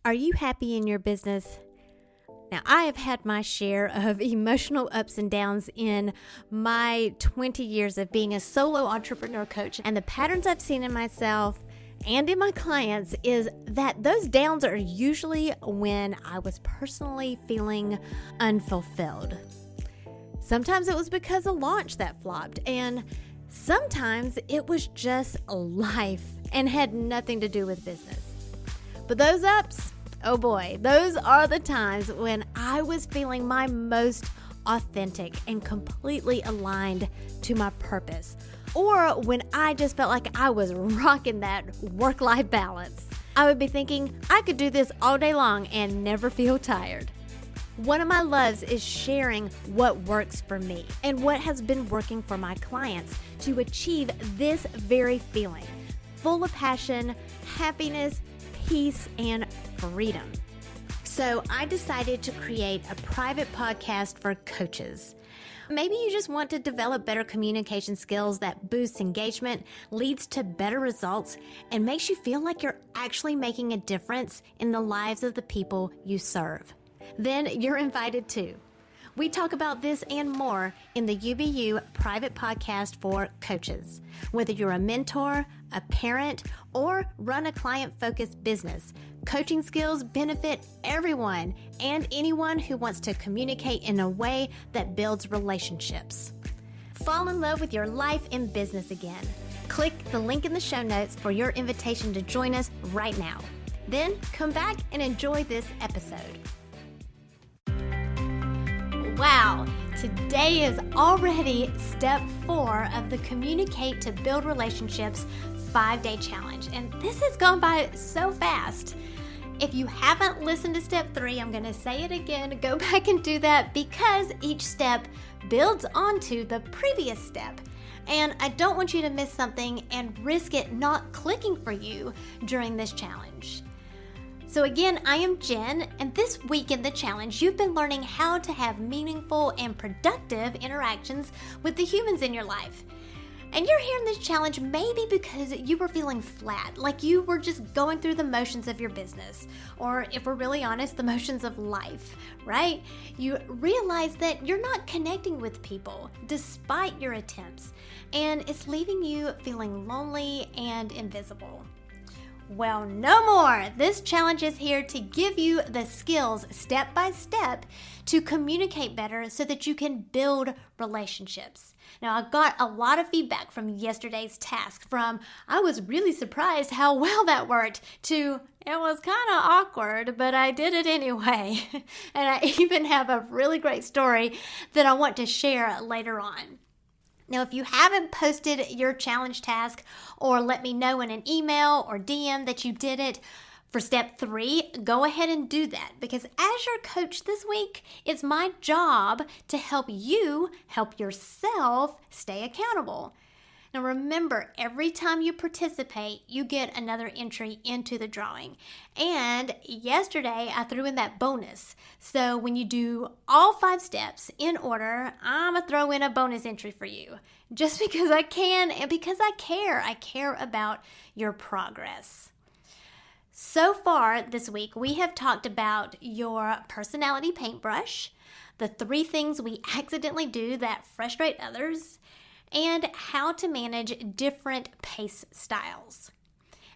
Are you happy in your business? Now, I have had my share of emotional ups and downs in my 20 years of being a solo entrepreneur coach. And the patterns I've seen in myself and in my clients is that those downs are usually when I was personally feeling unfulfilled. Sometimes it was because a launch that flopped, and sometimes it was just life and had nothing to do with business. But those ups, oh boy, those are the times when I was feeling my most authentic and completely aligned to my purpose, or when I just felt like I was rocking that work-life balance. I would be thinking I could do this all day long and never feel tired. One of my loves is sharing what works for me and what has been working for my clients to achieve this very feeling, full of passion, happiness, peace, and freedom. So I decided to create a private podcast for coaches. Maybe you just want to develop better communication skills that boosts engagement, leads to better results, and makes you feel like you're actually making a difference in the lives of the people you serve. Then you're invited too. We talk about this and more in the UBU private podcast for coaches. Whether you're a mentor, a parent, or run a client-focused business, coaching skills benefit everyone and anyone who wants to communicate in a way that builds relationships. Fall in love with your life and business again. Click the link in the show notes for your invitation to join us right now. Then come back and enjoy this episode. Wow, today is already step 4 of the Communicate to Build Relationships 5-day challenge, and this has gone by so fast. If you haven't listened to step 3, I'm going to say it again. Go back and do that because each step builds onto the previous step. And I don't want you to miss something and risk it not clicking for you during this challenge. So again, I am Jen, and this week in the challenge, you've been learning how to have meaningful and productive interactions with the humans in your life. And you're here in this challenge maybe because you were feeling flat, like you were just going through the motions of your business, or if we're really honest, the motions of life, right? You realize that you're not connecting with people despite your attempts, and it's leaving you feeling lonely and invisible. Well, no more. This challenge is here to give you the skills step by step to communicate better so that you can build relationships. Now, I got a lot of feedback from yesterday's task from, I was really surprised how well that worked, to, it was kind of awkward, but I did it anyway. And I even have a really great story that I want to share later on. Now, if you haven't posted your challenge task or let me know in an email or DM that you did it for step 3, go ahead and do that, because as your coach this week, it's my job to help you help yourself stay accountable. Now remember, every time you participate, you get another entry into the drawing. And yesterday, I threw in that bonus. So when you do all 5 steps in order, I'm going to throw in a bonus entry for you. Just because I can and because I care. I care about your progress. So far this week, we have talked about your personality paintbrush, the 3 things we accidentally do that frustrate others, and how to manage different pace styles.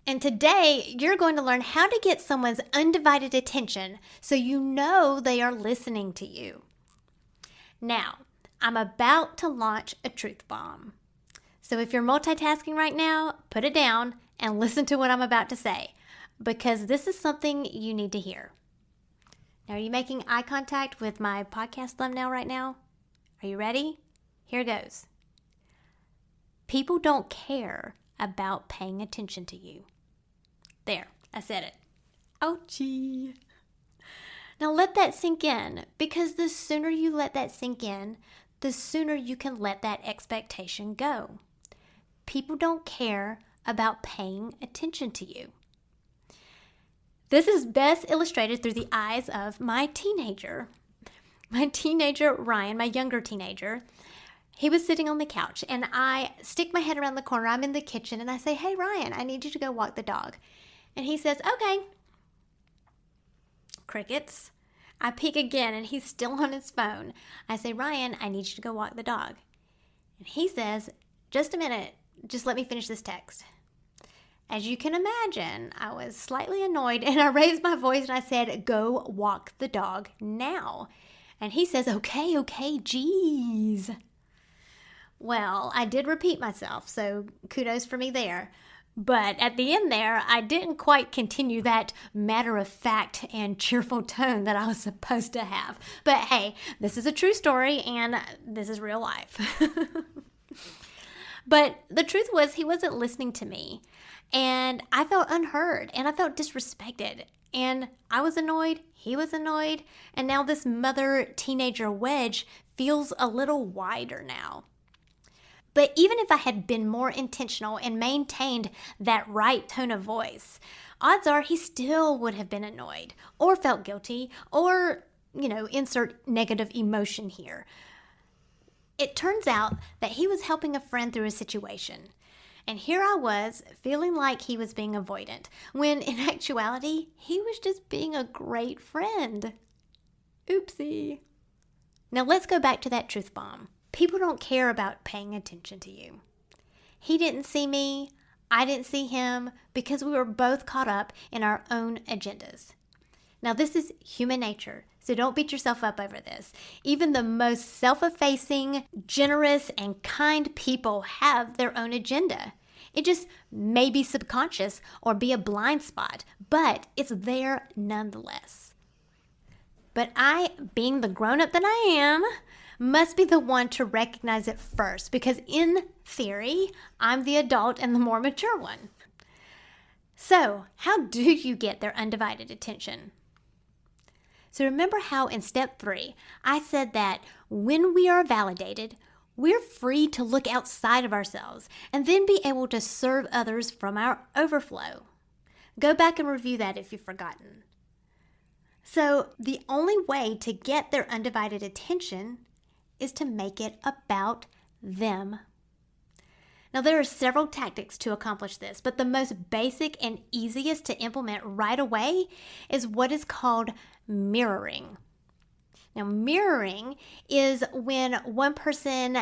And today, you're going to learn how to get someone's undivided attention so you know they are listening to you. Now, I'm about to launch a truth bomb. So if you're multitasking right now, put it down and listen to what I'm about to say, because this is something you need to hear. Now, are you making eye contact with my podcast thumbnail right now? Are you ready? Here goes. People don't care about paying attention to you. There, I said it. Ouchie. Now let that sink in, because the sooner you let that sink in, the sooner you can let that expectation go. People don't care about paying attention to you. This is best illustrated through the eyes of my teenager. My teenager, Ryan, my younger teenager, he was sitting on the couch, and I stick my head around the corner. I'm in the kitchen, and I say, "Hey, Ryan, I need you to go walk the dog." And he says, "Okay." Crickets. I peek again and he's still on his phone. I say, Ryan, I need you to go walk the dog. And he says, just a minute, just let me finish this text. As you can imagine, I was slightly annoyed and I raised my voice and I said, go walk the dog now. And he says, okay, geez. Well, I did repeat myself, so kudos for me there. But at the end there, I didn't quite continue that matter-of-fact and cheerful tone that I was supposed to have. But hey, this is a true story and this is real life. But the truth was, he wasn't listening to me. And I felt unheard and I felt disrespected. And I was annoyed, he was annoyed, and now this mother-teenager wedge feels a little wider now. But even if I had been more intentional and maintained that right tone of voice, odds are he still would have been annoyed or felt guilty or, insert negative emotion here. It turns out that he was helping a friend through a situation. And here I was feeling like he was being avoidant, when in actuality, he was just being a great friend. Oopsie. Now let's go back to that truth bomb. People don't care about paying attention to you. He didn't see me, I didn't see him, because we were both caught up in our own agendas. Now this is human nature, so don't beat yourself up over this. Even the most self-effacing, generous, and kind people have their own agenda. It just may be subconscious or be a blind spot, but it's there nonetheless. But I, being the grown-up that I am, must be the one to recognize it first, because in theory, I'm the adult and the more mature one. So, how do you get their undivided attention? So remember how in step 3, I said that when we are validated, we're free to look outside of ourselves and then be able to serve others from our overflow. Go back and review that if you've forgotten. So the only way to get their undivided attention is to make it about them. Now, there are several tactics to accomplish this, but the most basic and easiest to implement right away is what is called mirroring. Now, mirroring is when one person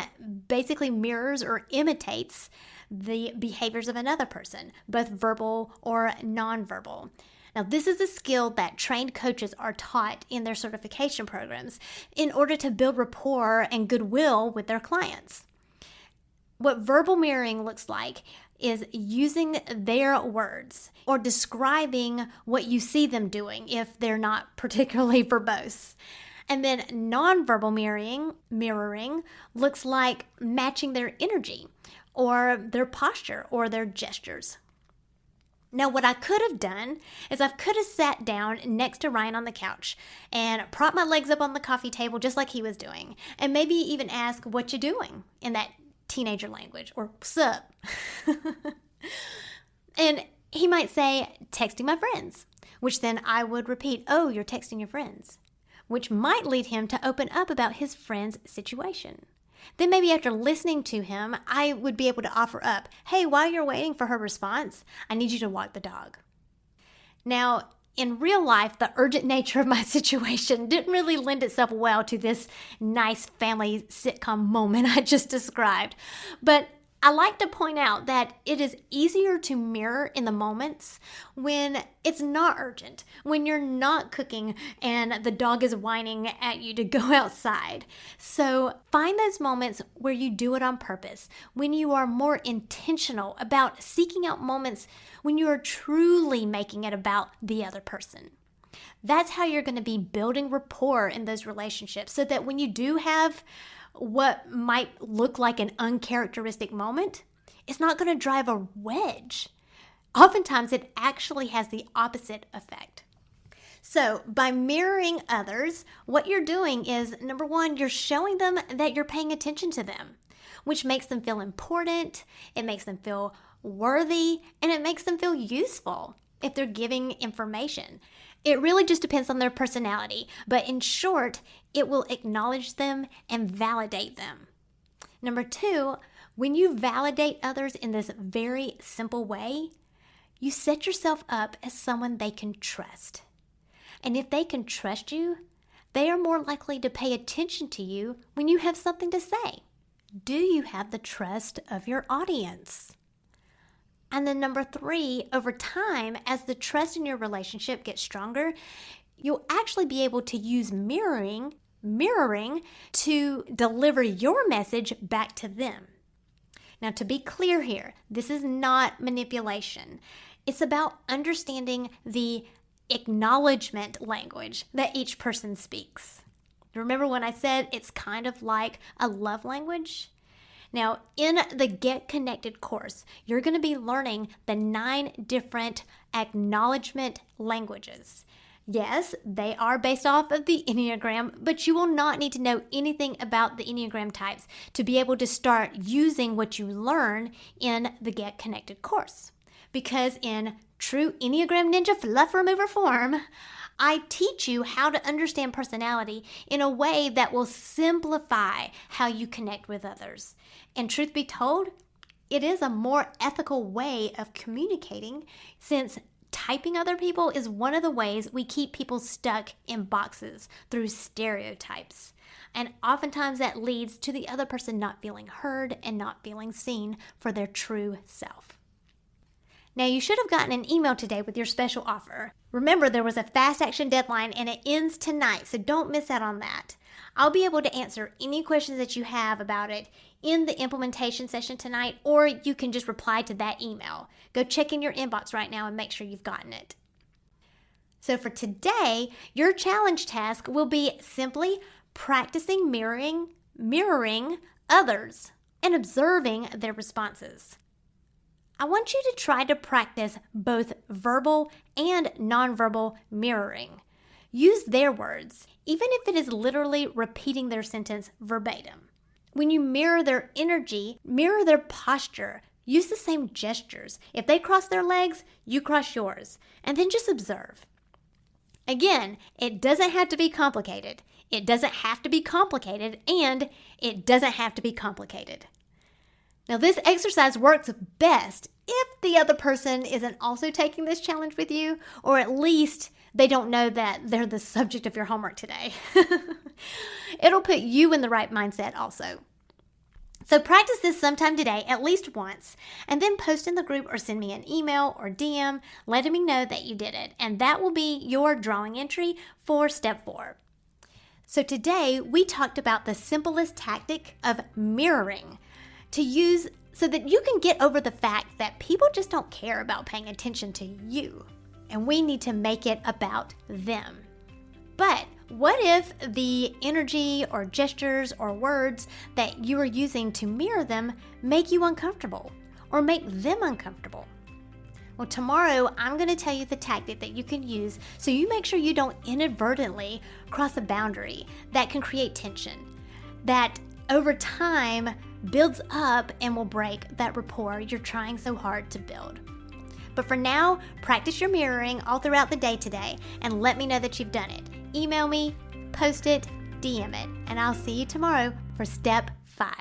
basically mirrors or imitates the behaviors of another person, both verbal or nonverbal. Now, this is a skill that trained coaches are taught in their certification programs in order to build rapport and goodwill with their clients. What verbal mirroring looks like is using their words or describing what you see them doing if they're not particularly verbose. And then nonverbal mirroring looks like matching their energy or their posture or their gestures. Now, what I could have done is I could have sat down next to Ryan on the couch and propped my legs up on the coffee table just like he was doing, and maybe even ask, what you doing, in that teenager language, or sup. And he might say, texting my friends, which then I would repeat, oh, you're texting your friends, which might lead him to open up about his friend's situation. Then maybe after listening to him, I would be able to offer up, hey, while you're waiting for her response, I need you to walk the dog. Now, in real life, the urgent nature of my situation didn't really lend itself well to this nice family sitcom moment I just described. But I like to point out that it is easier to mirror in the moments when it's not urgent, when you're not cooking and the dog is whining at you to go outside. So find those moments where you do it on purpose, when you are more intentional about seeking out moments when you are truly making it about the other person. That's how you're going to be building rapport in those relationships, so that when you do have what might look like an uncharacteristic moment, it's not going to drive a wedge. Oftentimes, it actually has the opposite effect. So by mirroring others, what you're doing is, number one, you're showing them that you're paying attention to them, which makes them feel important, it makes them feel worthy, and it makes them feel useful if they're giving information. It really just depends on their personality, but in short, it will acknowledge them and validate them. Number two, when you validate others in this very simple way, you set yourself up as someone they can trust. And if they can trust you, they are more likely to pay attention to you when you have something to say. Do you have the trust of your audience? And then number 3, over time, as the trust in your relationship gets stronger, you'll actually be able to use mirroring to deliver your message back to them. Now, to be clear here, this is not manipulation. It's about understanding the acknowledgement language that each person speaks. Remember when I said it's kind of like a love language? Now, in the Get Connected course, you're going to be learning the 9 different acknowledgement languages. Yes, they are based off of the Enneagram, but you will not need to know anything about the Enneagram types to be able to start using what you learn in the Get Connected course. Because in true Enneagram Ninja Fluff Remover form, I teach you how to understand personality in a way that will simplify how you connect with others. And truth be told, it is a more ethical way of communicating, since typing other people is one of the ways we keep people stuck in boxes through stereotypes. And oftentimes that leads to the other person not feeling heard and not feeling seen for their true self. Now, you should have gotten an email today with your special offer. Remember, there was a fast action deadline and it ends tonight, so don't miss out on that. I'll be able to answer any questions that you have about it in the implementation session tonight, or you can just reply to that email. Go check in your inbox right now and make sure you've gotten it. So for today, your challenge task will be simply practicing mirroring others and observing their responses. I want you to try to practice both verbal and nonverbal mirroring. Use their words, even if it is literally repeating their sentence verbatim. When you mirror their energy, mirror their posture. Use the same gestures. If they cross their legs, you cross yours. And then just observe. Again, it doesn't have to be complicated. It doesn't have to be complicated, and it doesn't have to be complicated. Now, this exercise works best if the other person isn't also taking this challenge with you, or at least they don't know that they're the subject of your homework today. It'll put you in the right mindset also. So practice this sometime today, at least once, and then post in the group or send me an email or DM letting me know that you did it. And that will be your drawing entry for step 4. So today we talked about the simplest tactic of mirroring to use so that you can get over the fact that people just don't care about paying attention to you, and we need to make it about them. But what if the energy or gestures or words that you are using to mirror them make you uncomfortable or make them uncomfortable? Well, tomorrow I'm going to tell you the tactic that you can use so you make sure you don't inadvertently cross a boundary that can create tension, that over time builds up and will break that rapport you're trying so hard to build. But for now, practice your mirroring all throughout the day today and let me know that you've done it. Email me, post it, DM it, and I'll see you tomorrow for step 5.